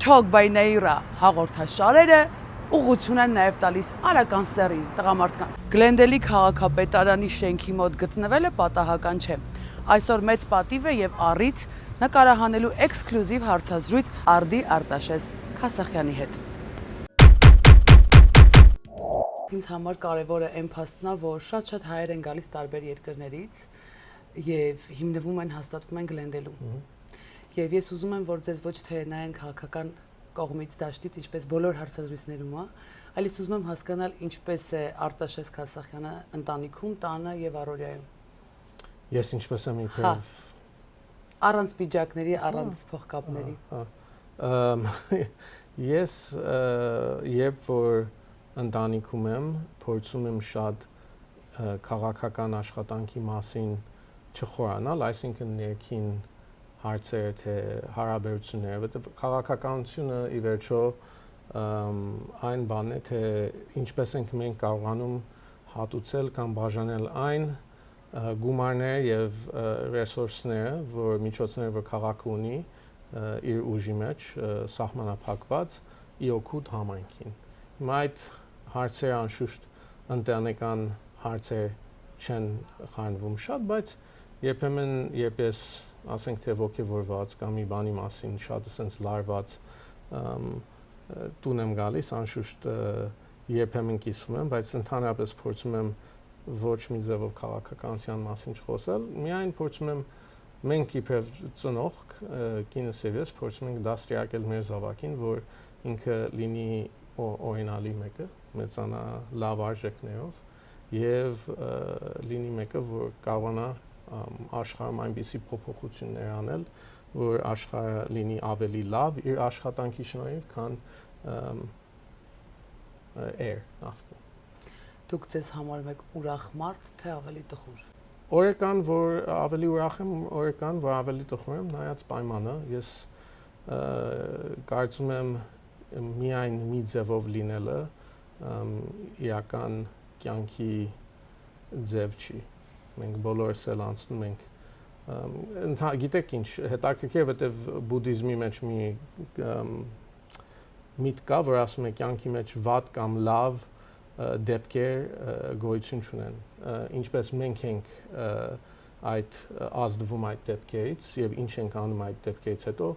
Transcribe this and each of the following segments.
Talk by Naira հաղորդաշարերը ուղղություն են նաև տալիս արական սեռին տղամարդկանց։ Գլենդելի քաղաքապետարանի շենքի մոտ գտնվելը պատահական չէ։ Այսօր մեծ պատիվ է եւ առիթ նկարահանելու էքսկլյուզիվ հարցազրույց Արդի Արտաշես Քասախյանի հետ։ Ինձ համար կարևորը այն փաստն է, որ շատ հայեր են գալիս տարբեր երկրներից եւ հիմնվում են, հաստատվում են Գլենդելում։ Եվ ես ուզում եմ, որ ձեզ ոչ թե նայեն քաղաքական կողմից դաշտից, ինչպես բոլոր հարցազրույցներում, այլ ես ուզում եմ հասկանալ ինչպես է Արտաշես Քասախյանը ընտանիքում, տանը եւ առօրյայում։ Ես ինչպես եմ իբրև առանց պիջակների, առանց փողկապների։ Ես երբ որ ընտանիքում եմ, փորձում եմ շատ քաղաքական աշխատանքի մասին չխորանալ, այսինքն ներքին հարցեր թե հարաբերությունները, որտեղ քաղաքականությունը ի վերջո այն բանն է, թե ինչպես ենք մենք կարողանում հատուցել կամ բաժանել այն գումարները եւ ռեսուրսները, միջոցները, որ քաղաքը ունի իր ուժի մեջ սահմանափակված ի օգուտ համայնքին։ Հիմա այդ հարցերը անշուշտ ընտանեկան հարցեր չեն խառնվում շատ, բայց երբեմն երբ ես ասենք թե ոգևորված կամ մի բանի մասին շատ ասենց լարված տուն եմ գալիս, անշուշտ երբեմն կիսվում եմ, բայց ընդհանրապես փորձում եմ ոչ մի ձևով քաղաքականության մասին չխոսել, միայն փորձում եմ մենք իբրև ծնող կինս եւ ես փորձում ենք դաստիարակել մեր զավակին, որ ինքը լինի օրինալի մեկը, մեծանա լավ արժեքներով եւ լինի մեկը, որ կարողանա աշխարհում այնպիսի փոփոխություններ անել, որ աշխարհը լինի ավելի լավ իր աշխատանքի շնորհիվ, քան նախկին։ Դուք ձեզ համարում եք ուրախ մարդ, թե ավելի տխուր։ Օրական, որ ավելի ուրախ եմ, օրական, որ ավելի տխուր եմ, նայած պայմանը, ես կարծում եմ միայն մի ձևով լինելը իրական կյանքի ձև չի։ Մենք բոլորս էլ անցնում ենք գիտեք ինչ հետաքրքիր որտեվ բուդդիզմի մեջ մի միտք կա որ ասում է կյանքի մեջ վատ կամ լավ դեպքեր գոյություն չունեն ինչպես մենք ենք այդ ազդվում այդ դեպքերից եւ ինչ ենք անում այդ դեպքերից հետո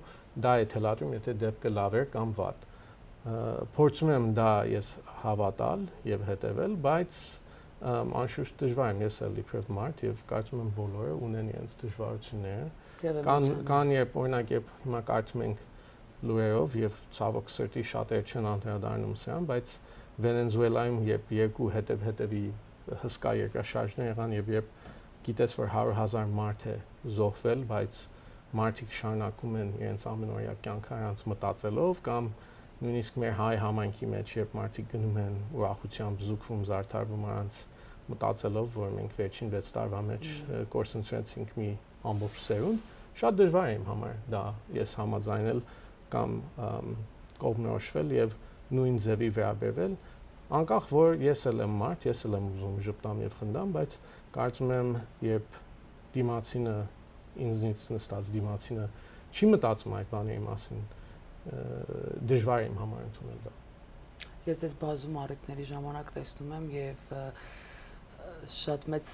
դա է թելադրում եթե դեպքը լավ էր կամ վատ փորձում եմ դա ես հավատալ եւ հետեւել բայց անշուշտ դժվար եմ ես էլ իբրև մարդ եւ կարծում եմ բոլորը ունեն իրենց դժվարությունները կան երբ օրինակ երբ հիմա կարծում ենք լուրերով եւ ցավոք սրտի շատեր չեն անդրադառնում սրան բայց Վենեսուելայում երբ երկու հետևի հսկա երկրաշարժներ եղան եւ երբ գիտես որ 100,000 մարդ է զոհվել բայց մարդիկ շարունակում են իրենց ամենօրյա կյանքը առանց մտածելով կամ նույնիսկ մեր հայ համայնքի մեջ երբ մարդիկ գնում են ուրախությամբ զուգվում զարդարվում առանց մտածելով որ մենք վերջին 6 տարվա մեջ կորսնցրեցինք մի ամբողջ սերունդ շատ դժվար է իմ համար դա ես համաձայնել կամ կողմնորոշվել եւ նույն ձևի վերաբերվել անկախ որ ես էլ եմ մարդ ես էլ եմ ուզում ժպտամ եւ խնդամ բայց կարծում եմ երբ դիմացինը ինձնից նստած դիմացինը չի մտածում այդ բաների մասին դժվար է իմ համար ընդունել դա։ Ես ձեզ բազում առիթների ժամանակ տեսնում եմ եւ շատ մեծ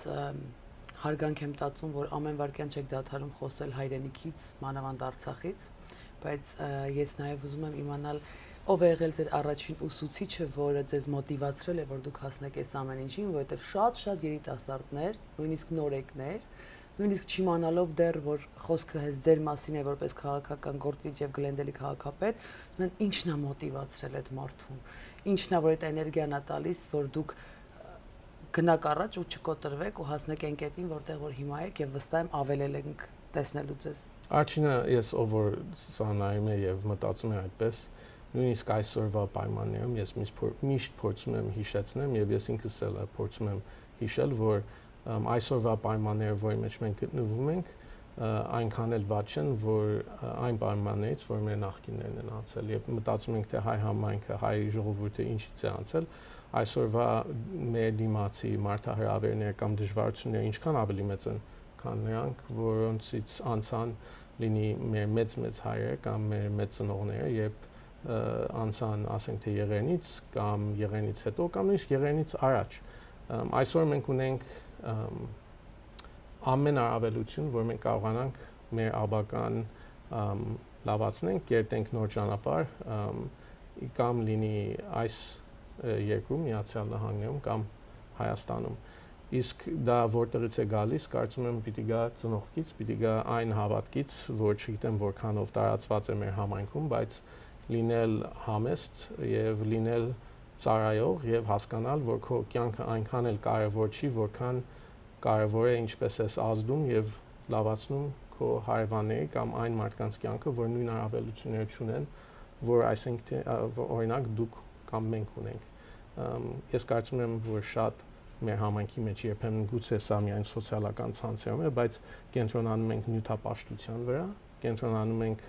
հարգանք եմ տածում, որ ամեն վարքյան չեք դադարում խոսել հայրենիքից, մանավանդ Արցախից, բայց ես նաեւ ուզում եմ իմանալ ով է եղել ձեր առաջին ուսուցիչը, որը ձեզ մոտիվացրել է, որ դուք հասնեք այս ամեն ինչին, որովհետեւ շատ երիտասարդներ, նույնիսկ նորեկներ նույնիսկ չիմանալով դեռ որ խոսքը հենց ձեր մասին է որպես քաղաքական գործիչ եւ Գլենդելի քաղաքապետ, մեն ինչն է մոտիվացրել այդ մարդուն։ Ինչն է որ այդ էներգիան է տալիս, որ դուք գնաք առաջ ու չկոտրվեք ու հասնեք այն կետին, որտեղ որ հիմա եք եւ վստահ եմ ավելել ենք տեսնելու ձեզ։ Առաջինը ես ով որ սա նայում է եւ մտածում է այդպես, նույնիսկ այսօրվա պայմաններում ես միշտ փորձում եմ հիշեցնեմ եւ ես ինքս էլ փորձում եմ հիշել, որ այսօրվա պայմանները, որի մեջ մենք գտնվում ենք, այնքան էլ վատ չեն, որ այն պայմաններից, որ մեր նախկիններն են անցել, եւ մտածում ենք, թե հայ համայնքը, հայ ժողովուրդը ինչից է անցել, այսօրվա մեր դիմացի մարդահրավերները կամ դժվարությունները ինչքան ավելի մեծ են, քան նրանք, որոնցից անցան լինի մեր մեծ հայրերը կամ մեր մեծ ծնողները, երբ անցան, ասենք թե եղերնից կամ եղերնից հետո կամ նույնիսկ եղերնից առաջ։ Այսօր մենք ունենք ամեն առավելություն, որ մենք կարողանանք մեր աբական լավացնենք, կերտենք նոր ճանապարհ, կամ լինի այս երկրում, Միացյալ Նահանգներում կամ Հայաստանում։ Իսկ դա որտեղից է գալիս, կարծում եմ պիտի գա ծնողքից, պիտի գա այն հավատքից, որ չգիտեմ որքանով տարածված է մեր համայնքում, բայց լինել համեստ եւ լինել ծառայող եւ հասկանալ, որ քո կյանքը այնքան էլ կարեւոր չի, որքան կարեւոր է ինչպես ես ազդում եւ լավացնում քո հարևանների կամ այն մարդկանց կյանքը, որ նույն առավելությունները չունեն, որ այսինքն օրինակ դուք կամ մենք ունենք։ Ես կարծում եմ, որ շատ մեր համայնքի մեջ երբեմն գուցե սա միայն սոցիալական ցանցերում է, բայց կենտրոնանում ենք նյութապաշտության վրա, կենտրոնանում ենք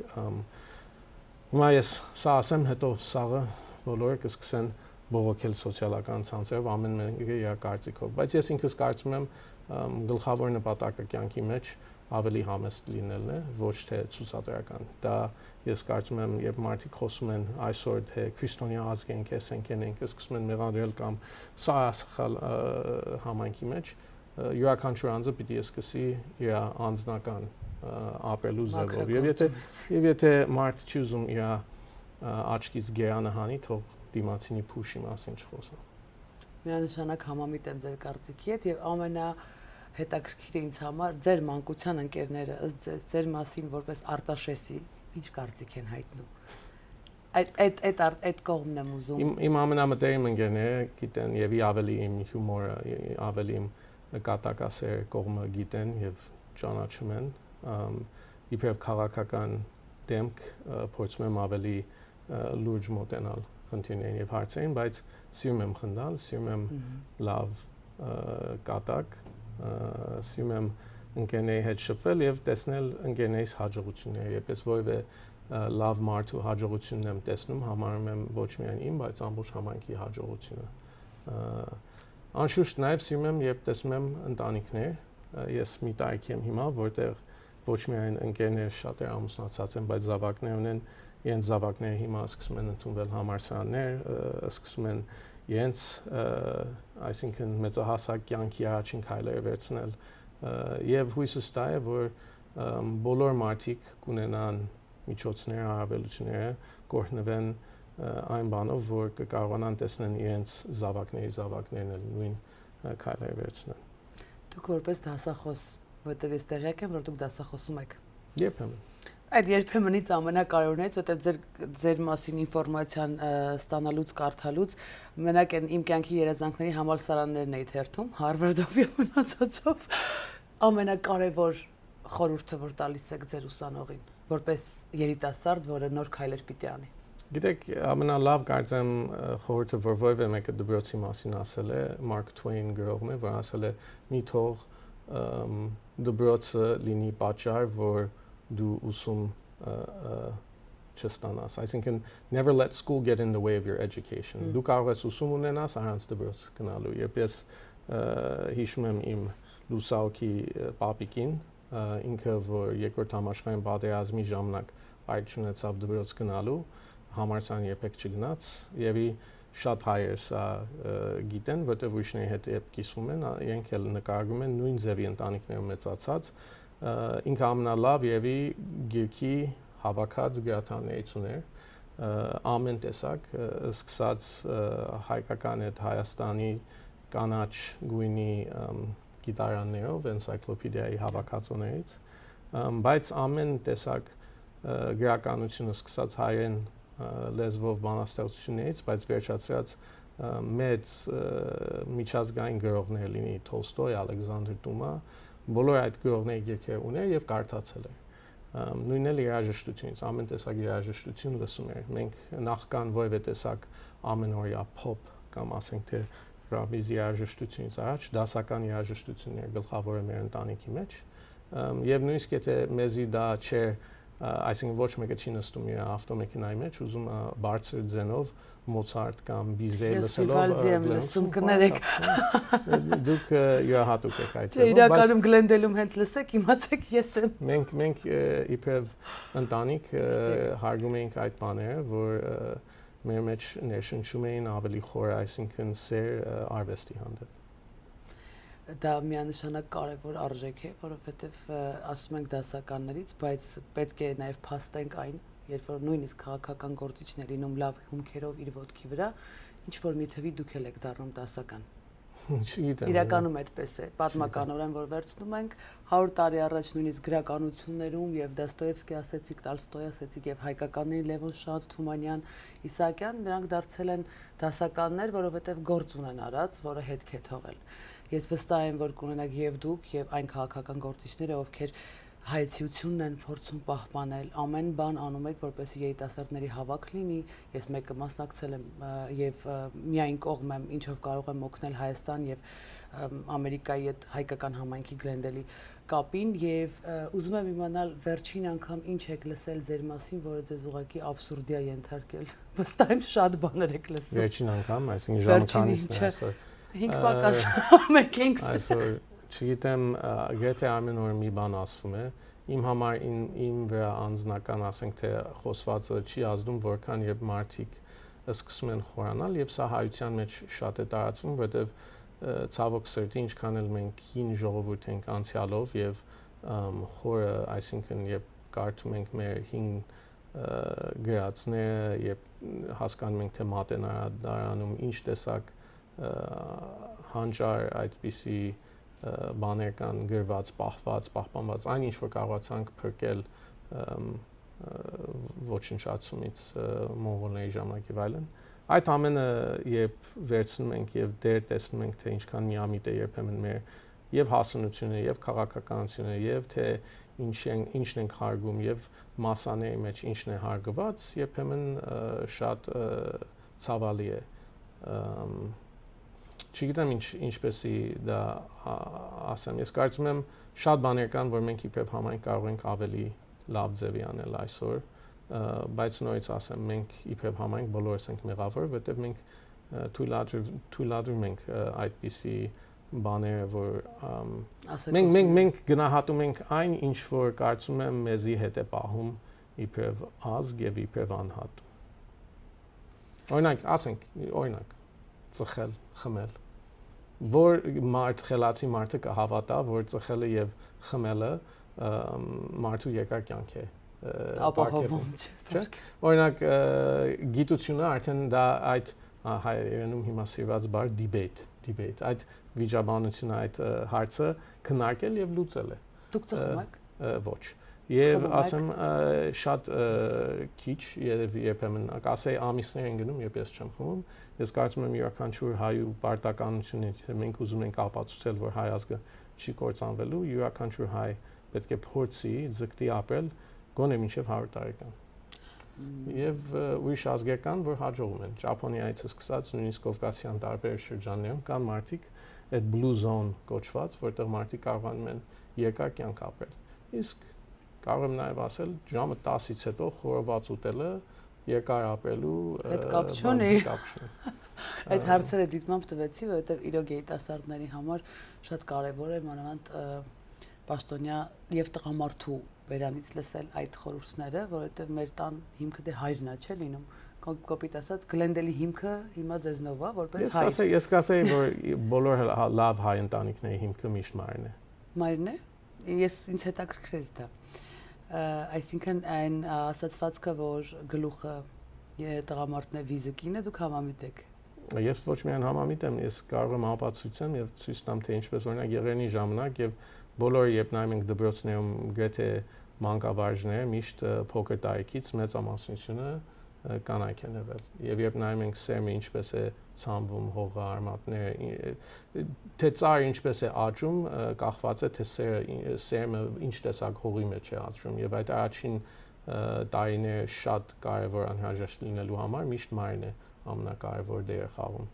հիմա ես սա ասեմ, հետո սաղը բոլորը կսկսեն բողոքել սոցիալական ցանցերով, ամեն մեկը իր կարծիքով, բայց ես ինքս կարծում եմ գլխավոր նպատակը կյանքի մեջ ավելի համեստ լինելն է, ոչ թե ցուցադրական։ Դա ես կարծում եմ, երբ մարդիկ խոսում են այսօր թե քրիստոնյա ազգ ենք, ես ենք, սկսում են մեղադրել կամ սա սխալ համայնքի մեջ, յուրաքանչյուր անձը պիտի սկսի իր անձնական ապրելու ձևով։ Եվ եթե մարդ չի ուզում իր աչքից գերանը հանի, թող դիմացինի փուշի մասին չխոսա։ Միանշանակ համամիտ եմ ձեր կարծիքի հետ եւ հետաքրքիր է ինձ համար ձեր մանկության ընկերները ըստ ձեր մասին որպես Արտաշեսի ինչ կարծիք են հայտնում։ Այդ կողմն եմ ուզում։ Իմ ամենամտերիմ ընկերները գիտեն եւ ավելի իմ հյումորը, ավելի իմ կատակասեր կողմը գիտեն եւ ճանաչում են։ Իբրև քաղաքական դեմք փորձում եմ ավելի լուրջ մոտենալ խնդիրներին եւ հարցերին, բայց սիրում եմ խնդալ, սիրում եմ լավ կատակ, սիրում եմ ընկերների հետ շփվել եւ տեսնել ընկերներիս հաջողությունները, երբ ես որևէ լավ մարդու հաջողությունն եմ տեսնում, համարում եմ ոչ միայն իմ, բայց ամբողջ համայնքի հաջողությունը։ Անշուշտ նաեւ սիրում եմ, երբ տեսնում եմ ընտանիքներ, ես մի տարիքի եմ հիմա, որտեղ ոչ միայն ընկերներ շատ ամուսնացած են, բայց զավակներ ունեն, իրենց զավակները հիմա սկսում են ընդունվել համալսարաններ, սկսում են իրենց այսինքն մեծահասակ կյանքի առաջին քայլերը վերցնել եւ հույսս դա է, որ բոլոր մարդիկ կունենան միջոցները, առավելությունները, կօրհնվեն այն բանով, որ կկարողանան տեսնել իրենց զավակներն էլ նույն քայլերը վերցնել։ Դուք որպես դասախոս, որտեղ ես տեղյակ եմ, որ դուք դասախոսում եք։ Երբեմն։ Այդ երբեմնից ամենակարևորներից, որտեղ ձեր մասին ինֆորմացիան ստանալուց, կարդալուց մենակ իմ կյանքի երազանքների համալսարաններն էի թերթում, Հարվարդով եւ մնացածով, ամենակարևոր խորհուրդը, որ տալիս եք ձեր ուսանողին, որպես երիտասարդ, որը նոր քայլեր պիտի անի։ Գիտեք, ամենալավ կարծեմ խորհուրդը, որ որևէ մեկը դպրոցի մասին ասել է, Mark Twain գրողն է, որ ասել է՝ մի թող դպրոցը լինի պատճառ, որ դու ուսում չստանաս։ Այսինքն never let school get in the way of your education։ Դու կարող ես ուսում ունենաս առանց դպրոց գնալու։ Երբ ես հիշում եմ իմ լուսահոգի պապիկին, ինքը որ երկրորդ համաշխարհային պատերազմի ժամանակ այլ չունեցավ դպրոց գնալու, համալսարան երբեք չգնաց, եւ շատ հայեր սա գիտեն, որտեղ ուրիշների հետ երբ կիսվում են, իրենք էլ նկարագրում են նույն ձևի ընտանիքներում մեծացած, ինքը ամենալավ եւ գիրքի հավաքած գրադարներից ուներ ամեն տեսակ, սկսած հայկական այդ Հայաստանի կանաչ գույնի գիտարաններով, էնսայքլոպեդիայի հավաքածոներից, բայց ամեն տեսակ գրականությունը սկսած հայերեն լեզվով բանաստեղծություններից, բայց վերջացած մեծ միջազգային գրողներ լինի Թոլստոյ, Ալեքսանդր Դումա, բոլոր այդ գրողների գրքերը ուներ եւ կարդացել էր։ Նույնն էլ երաժշտությունից, ամեն տեսակ երաժշտություն լսում էր։ Մենք նախքան որևէ տեսակ ամենօրյա փոփ կամ ասենք թե ռաբիզ երաժշտությունից առաջ դասական երաժշտությունն էր գլխավորը մեր ընտանիքի մեջ։ Եվ նույնիսկ եթե մեզի դա չէր այսինքն ոչ մեկը չի նստում իր ավտոմեքենայի մեջ, ուզում է բարձր ձենով Մոցարտ կամ Բիզե լսելով լսում կներեք։ Դուք յուրահատուկ եք այդ։ Չէ, իրականում Գլենդելում հենց լսեք, իմացեք ես եմ։ Մենք իբրև ընտանիք հարգում ենք այդ բաները, որ մեր մեջ ներշնչում էին ավելի խոր, այսինքն սեր արվեստի հանդեպ։ Դա միանշանակ կարևոր արժեք է, որովհետև ասում ենք դասականներից, բայց պետք է նաև փաստենք այն, երբ որ նույնիսկ քաղաքական գործիչներ լինում լավ հումքերով իր ոտքի վրա, ինչ որ մի թվի դուք եք դառնում դասական։ Չգիտեմ։ Իրականում այդպես է, պատմականորեն որ վերցնում ենք 100 տարի առաջ նույնիսկ գրականություններում եւ Դոստոևսկի ասեցիք, Տոլստոյ ասեցիք եւ հայկականների Լևոն Շանթ, Թումանյան, Իսահակյան, նրանք դարձել են դասականներ, որովհետեւ գործ ունեն արած, որը հետք է թողել։ Ես վստահ եմ, որ կունենաք եւ դուք եւ այն քաղաքական գործիչները, ովքեր հայցիությունն են փորձում պահպանել, ամեն բան անում եք, որպեսզի երիտասարդների հավաք լինի, ես մեկը մասնակցել եմ եւ միայն կողմ եմ, ինչով կարող եմ օգնել Հայաստան եւ Ամերիկայի հետ հայկական համայնքի Գլենդելի կապին եւ ուզում եմ իմանալ վերջին անգամ ինչ եք լսել ձեր մասին, որը ձեզ ուղղակի աբսուրդիա ենթարկել։ Վստահ եմ շատ բաներ եք լսում։ Վերջին անգամ, այսինքն ժամը քանիսն է այսօր։ 5 պակաս մենք ենք այսօր չգիտեմ, եթե ամեն օր մի բան ասվում է, իմ համար իմ վրա անձնական ասենք թե խոսվածը չի ազդում, որքան երբ մարդիկ սկսում են խորանալ եւ սա հայության մեջ շատ է տարածվում, որովհետեւ ցավոք սրտի ինչքան էլ մենք հին ժողովուրդ ենք անցյալով եւ խորը, այսինքն երբ կարդում ենք մեր հին գրածները, երբ հասկանում ենք թե մատենադարանում ինչ տեսակ հանճար այդպիսի բաներ կան գրված, պահված, պահպանված, այն ինչ որ կարողացանք փրկել ոչնչացումից մոնղոլների ժամանակ եւ այլն։ Այդ ամենը երբ վերցնում ենք եւ դեր տեսնում ենք թե ինչքան միամիտ է երբեմն մեր եւ հասունությունը եւ քաղաքականությունը եւ թե ինչն ենք հարգում եւ մասաների մեջ ինչն է հարգված, երբեմն շատ ցավալի է։ Չգիտեմ ինչպեսի դա ասեմ, ես կարծում եմ շատ բաներ կան, որ մենք իբրև համայնք կարող ենք ավելի լավ ձևի անել այսօր, բայց նորից ասեմ, մենք իբրև համայնք բոլորս ենք մեղավոր, որտեղ մենք թույլատրում ենք այդպիսի բաները, որ մենք գնահատում ենք այն, ինչ որ կարծում եմ մեզի հետ է պահում իբրև ազգ եւ իբրև անհատ։ Օրինակ, ասենք, ծխել, խմել որ խելացի մարդը կհավատա, որ ծխելը եւ խմելը մարդու երկար կյանք է ապահովում, չէ՞։ Օրինակ գիտությունը արդեն դա այդ հայերենում հիմա սիրված բառ debate այդ վիճաբանությունը այդ հարցը քննարկել եւ լուծել է։ Դուք ծխում եք։ Ոչ։ Եվ ասեմ շատ քիչ երբեմն ասեի ամիսներ են գնում, երբ ես չեմ խմում, ես կարծում եմ յուրաքանչյուր հայու պարտականությունից մենք ուզում ենք ապացուցել, որ հայ ազգը չի կործանվելու, յուրաքանչյուր հայ պետք է փորձի ձգտի ապրել գոնե մինչև 100 տարեկան։ Եվ ուրիշ ազգեր կան, որ հաջողում են։ Ճապոնիայից սկսած նույնիսկ Կովկասյան տարբեր շրջաններում կան մարդիկ այդ blue zone կոչված, որտեղ մարդիկ կարողանում են երկար կյանք ապրել։ Իսկ կարող եմ նաև ասել, ժամը 10-ից հետո խորոված ուտելը երկար ապրելու հետ կապ չունի։ Այդ հարցերը դիտմամբ տվեցի, որովհետև իրոք երիտասարդների համար շատ կարևոր է մանավանդ պաշտոնյա եւ տղամարդու բերանից լսել այդ խորհուրդները, որովհետև մեր տան հիմքը դե հայրն է, չէ՞ լինում։ Կոպիտ ասած, Գլենդելի հիմքը հիմա ձեզնով է, որպես հայր։ Ես կասեի, որ բոլոր լավ հայ ընտանիքների հիմքը միշտ մայրն է։ Մայրն է։ Ես ինձ հետաքրքրեց դա։ Այսինքն այն ասացվածքը, որ գլուխը տղամարդն է, վիզը կինը, դուք համամիտ եք։ Ես ոչ միայն համամիտ եմ, ես կարող եմ ապացուցեմ եւ ցույց տամ թե ինչպես օրինակ եղերնի ժամանակ եւ բոլորը երբ նայում ենք դպրոցներում գրեթե մանկավարժները միշտ փոքր տարիքից մեծամասնությունը կանայք են եղել եւ երբ նայում ենք սերմը ինչպես է ցանվում հողը արմատները թե ծառը ինչպես է աճում կախված է թե սերմը ինչ տեսակ հողի մեջ է աճում եւ այդ առաջին տարիները շատ կարեւոր անհրաժեշտ լինելու համար միշտ մայրն է ամենակարևոր դերը խաղում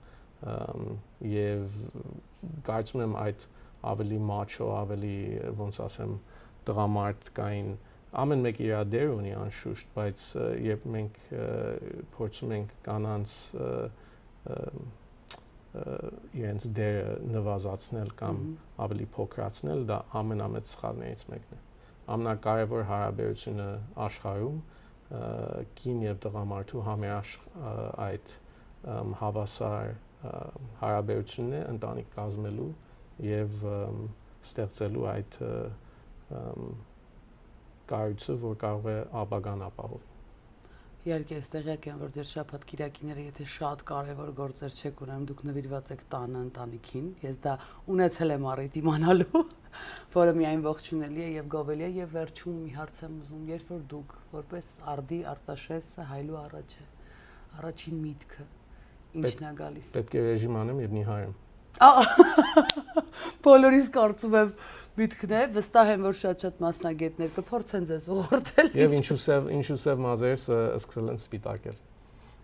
եւ կարծում եմ այդ ավելի մաչո ավելի ոնց ասեմ տղամարդկային ամեն մեկը իր դեր ունի անշուշտ, բայց երբ մենք փորձում ենք կանանց իրենց դերը նվազացնել կամ ավելի փոքրացնել, դա ամենամեծ սխալներից մեկն է։ Ամենակարևոր հարաբերությունը աշխարհում կին եւ տղամարդու այդ հավասար հարաբերությունն է ընտանիք կազմելու եւ ստեղծելու այդ կառույցը, որ կարող է ապագան ապահովել։ Իհարկե, այստեղյակ եմ, որ ձեր շաբաթ կիրակիները, եթե շատ կարևոր գործեր չեք ունենում, դուք նվիրված եք տանը ընտանիքին։ Ես դա ունեցել եմ առիթ իմանալու, որը միայն ողջունելի է եւ գովելի է եւ վերջում մի հարց եմ ուզում, երբ որ դուք որպես արդի Արտաշեսը հայլու առաջ է, առաջին միտքը ինչն է գալիս։ Պետք է ռեժիմ անեմ եւ նիհարեմ։ Բոլորիս կարծում եմ միտքն է, վստահ եմ, որ շատ մասնագետներ կփորձեն ձեզ ուղղորդել։ Եվ ինչու սև մազերս սկսել են սպիտակել։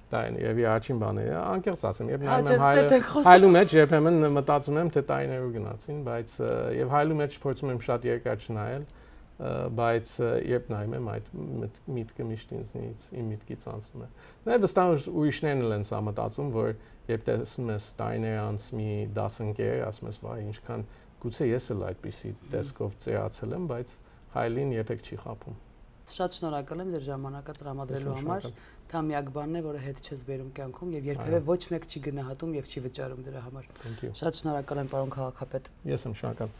Դա է եւ առաջին բանը է, անկեղծ ասեմ, երբ նայում եմ հայլու մեջ երբեմն մտածում եմ թե տարիներով գնացին, բայց եւ հայլու մեջ փորձում եմ շատ երկար չնայել, բայց երբ նայում եմ այդ միտքը միշտ ինձնից իմ միտքից անցնում է։ Նաեւ վստահ եմ ուրիշներն են սա մտածում, որ երբ տեսնում ես տարիներ անց մի դասընկեր, ասում ես, վայ, ինչքան գուցե ես էլ այդպիսի տեսքով ծերացել եմ, բայց հայլին երբեք չի խաբում։ Շատ շնորհակալ եմ ձեր ժամանակը տրամադրելու համար։ Դա միակ բանն է, որը հետ չես բերում կյանքում եւ երբեւե ոչ մեկ չի գնահատում եւ չի վճարում դրա համար։ Շատ շնորհակալ եմ, պարոն քաղաքապետ։ Ես եմ շնորհակալ։